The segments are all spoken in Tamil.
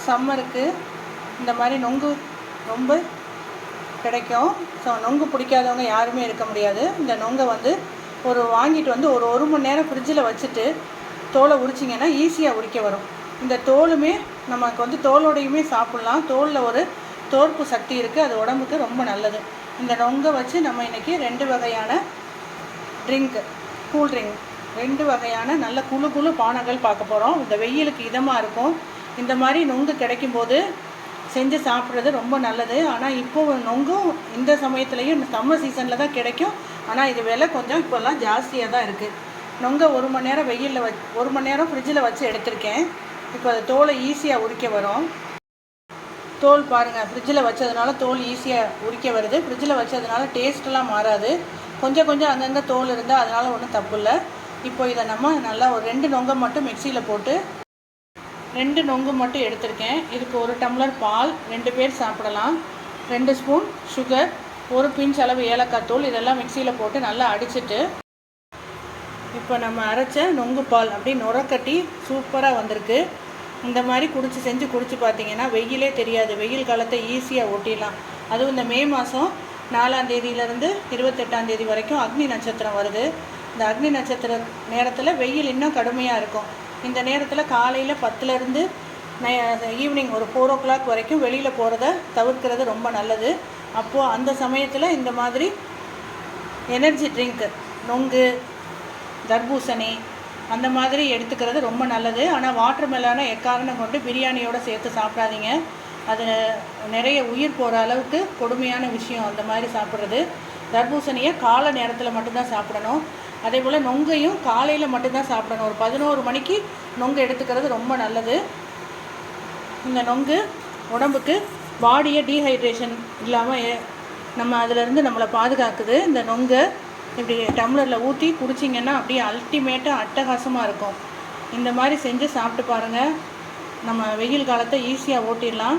சம்மருக்கு இந்த மாதிரி நொங்கு ரொம்ப கிடைக்கும். ஸோ நொங்கு பிடிக்காதவங்க யாருமே இருக்க முடியாது. இந்த நொங்கை வாங்கிட்டு ஒரு மணி நேரம் ஃப்ரிட்ஜில் வச்சுட்டு தோலை உரிச்சிங்கன்னா ஈஸியாக உரிக்க வரும். இந்த தோலுமே நமக்கு தோலோடையுமே சாப்பிட்லாம். தோலில் ஒரு தோற்பு சக்தி இருக்குது, அது உடம்புக்கு ரொம்ப நல்லது. இந்த நொங்கை வச்சு நம்ம இன்றைக்கி 2 வகையான ட்ரிங்க்கு, கூல் ட்ரிங்க், 2 வகையான நல்ல குழு பானங்கள் பார்க்க போகிறோம். இந்த வெயிலுக்கு இதமாக இருக்கும். இந்த மாதிரி நொங்கு கிடைக்கும்போது செஞ்சு சாப்பிட்றது ரொம்ப நல்லது. ஆனால் இப்போது நொங்கும் இந்த சமயத்துலேயும் இந்த சம்மர் சீசனில் தான் கிடைக்கும். ஆனால் இது விலை கொஞ்சம் இப்போல்லாம் ஜாஸ்தியாக தான் இருக்குது. நொங்கை 1 மணி நேரம் வெயிலில் 1 மணி நேரம் ஃப்ரிட்ஜில் வச்சு எடுத்திருக்கேன். இப்போ அது தோலை ஈஸியாக உரிக்க வரும். தோல் பாருங்கள், ஃப்ரிட்ஜில் வச்சதுனால தோல் ஈஸியாக உரிக்க வருது. ஃப்ரிட்ஜில் வச்சதுனால டேஸ்ட்டெல்லாம் மாறாது. கொஞ்சம் அங்கங்கே தோல் இருந்தால் அதனால் ஒன்றும் தப்பு இல்லை. இப்போ இதை நம்ம நல்லா ஒரு 2 நொங்கை மட்டும் மிக்சியில் போட்டு 2 நொங்கு மட்டும் எடுத்திருக்கேன். இதுக்கு 1 டம்ளர் பால், 2 பேர் சாப்பிடலாம். 2 ஸ்பூன் சுகர், 1 பிஞ்ச் அளவு ஏலக்காய் தூள், இதெல்லாம் மிக்சியில் போட்டு நல்லா அடிச்சுட்டு இப்போ நம்ம அரைச்ச நொங்கு பால் அப்படி நுரக்கட்டி சூப்பராக வந்திருக்கு. இந்த மாதிரி செஞ்சு குடிச்சு பார்த்தீங்கன்னா வெயிலே தெரியாது. வெயில் காலத்தை ஈஸியாக ஓட்டிடலாம். அதுவும் இந்த மே மாதம் 4ஆம் தேதியிலேருந்து 28ஆம் தேதி வரைக்கும் அக்னி நட்சத்திரம் வருது. இந்த அக்னி நட்சத்திர நேரத்தில் வெயில் இன்னும் கடுமையாக இருக்கும். இந்த நேரத்தில் காலையில் 10லேருந்து ஈவினிங் ஒரு 4 o'clock வரைக்கும் வெளியில் போகிறத தவிர்க்கிறது ரொம்ப நல்லது. அப்போது அந்த சமயத்தில் இந்த மாதிரி எனர்ஜி ட்ரிங்க்கு, நொங்கு, தர்பூசணி அந்த மாதிரி எடுத்துக்கிறது ரொம்ப நல்லது. ஆனால் வாட்டர் மெலானை எக்காரணம் கொண்டு பிரியாணியோடு சேர்த்து சாப்பிடாதீங்க. அது நிறைய உயிர் போகிற அளவுக்கு கொடுமையான விஷயம் அந்த மாதிரி சாப்பிட்றது. தர்பூசணியை காலை நேரத்தில் மட்டும்தான் சாப்பிடணும். அதே போல் நொங்கையும் காலையில் மட்டும்தான் சாப்பிடணும். ஒரு 11 மணிக்கு நொங்கு எடுத்துக்கிறது ரொம்ப நல்லது. இந்த நொங்கு உடம்புக்கு பாடியை டீஹைட்ரேஷன் இல்லாமல் நம்ம அதிலேருந்து நம்மளை பாதுகாக்குது. இந்த நொங்கை இப்படி டம்ளரில் ஊற்றி குடிச்சிங்கன்னா அப்படியே அல்டிமேட்டாக அட்டகாசமாக இருக்கும். இந்த மாதிரி செஞ்சு சாப்பிட்டு பாருங்கள். நம்ம வெயில் காலத்தை ஈஸியாக ஓட்டிடலாம்.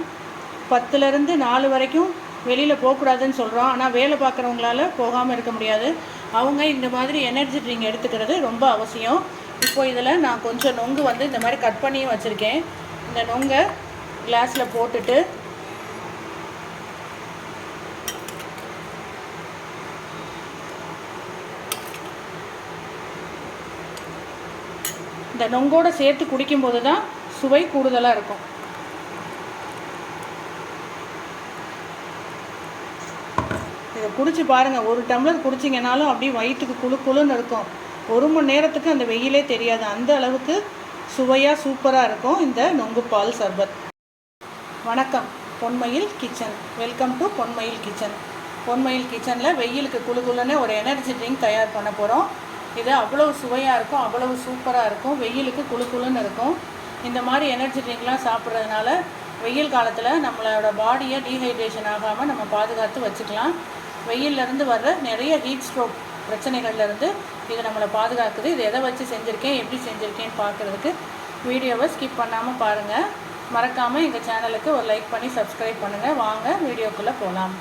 10லேருந்து 4 வரைக்கும் வெளியில் போகக்கூடாதுன்னு சொல்கிறோம். ஆனால் வேலை பார்க்குறவங்களால போகாமல் இருக்க முடியாது. அவங்க இந்த மாதிரி எனர்ஜி ட்ரிங்க் எடுத்துக்கிறது ரொம்ப அவசியம். இப்போது இதில் நான் கொஞ்சம் நொங்கு இந்த மாதிரி கட் பண்ணியும் வச்சுருக்கேன். இந்த நொங்கை கிளாஸில் போட்டுட்டு இந்த நொங்கோடு சேர்த்து குடிக்கும்போது தான் சுவை கூடுதலாக இருக்கும். இதை குடிச்சு பாருங்கள். 1 டம்ளர் குடிச்சிங்கனாலும் அப்படியே வயிற்றுக்கு குளுன்னு இருக்கும். 1 மணி நேரத்துக்கு அந்த வெயிலே தெரியாது. அந்த அளவுக்கு சுவையாக சூப்பராக இருக்கும் இந்த நொங்கு பால் சர்பத். வணக்கம், Ponmayil kitchen. Welcome to Ponmayil kitchen. Ponmayil கிச்சனில் வெயிலுக்கு குளுன்னு ஒரு எனர்ஜி ட்ரிங்க் தயார் பண்ண போகிறோம். இது அவ்வளவு சுவையாக இருக்கும், அவ்வளவு சூப்பராக இருக்கும். வெயிலுக்கு குளுன்னு இருக்கும். இந்த மாதிரி எனர்ஜி ட்ரிங்க்லாம் சாப்பிட்றதுனால வெயில் காலத்தில் நம்மளோட பாடியை டீஹைட்ரேஷன் ஆகாமல் நம்ம பாதுகாத்து வச்சுக்கலாம். வெயிலேருந்து வர்ற நிறைய ஹீட் ஸ்ட்ரோக் பிரச்சனைகள்லேருந்து இது நம்மளை பாதுகாக்குது. இது எதை வச்சு செஞ்சுருக்கேன், எப்படி செஞ்சுருக்கேன்னு பார்க்குறதுக்கு வீடியோவை ஸ்கிப் பண்ணாமல் பாருங்கள். மறக்காமல் எங்கள் சேனலுக்கு ஒரு லைக் பண்ணி சப்ஸ்கிரைப் பண்ணுங்கள். வாங்க வீடியோக்குள்ளே போகலாம்.